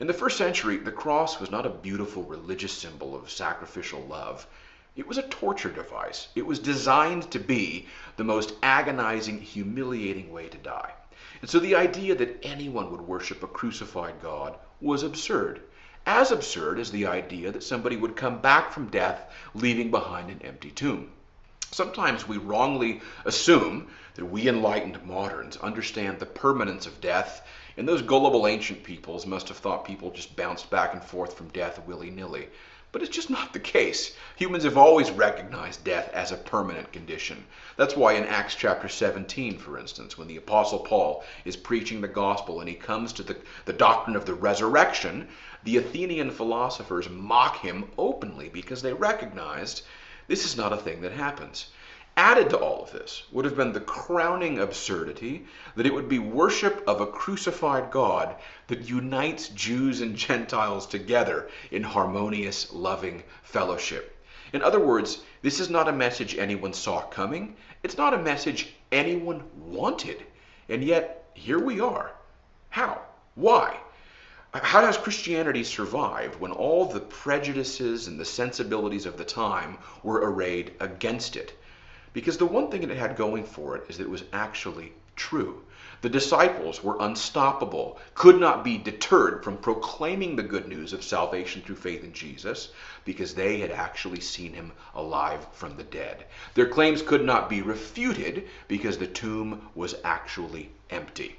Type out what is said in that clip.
In the first century, the cross was not a beautiful religious symbol of sacrificial love. It was a torture device. It was designed to be the most agonizing, humiliating way to die. And so the idea that anyone would worship a crucified God was absurd. As absurd as the idea that somebody would come back from death, leaving behind an empty tomb. Sometimes we wrongly assume that we enlightened moderns understand the permanence of death, and those gullible ancient peoples must have thought people just bounced back and forth from death willy-nilly. But it's just not the case. Humans have always recognized death as a permanent condition. That's why in Acts chapter 17, for instance, when the Apostle Paul is preaching the gospel and he comes to the doctrine of the resurrection, the Athenian philosophers mock him openly because they recognized this is not a thing that happens. Added to all of this would have been the crowning absurdity that it would be worship of a crucified God that unites Jews and Gentiles together in harmonious, loving fellowship. In other words, this is not a message anyone saw coming. It's not a message anyone wanted. And yet, here we are. How? Why? How has Christianity survived when all the prejudices and the sensibilities of the time were arrayed against it? Because the one thing it had going for it is that it was actually true. The disciples were unstoppable, could not be deterred from proclaiming the good news of salvation through faith in Jesus, because they had actually seen him alive from the dead. Their claims could not be refuted because the tomb was actually empty.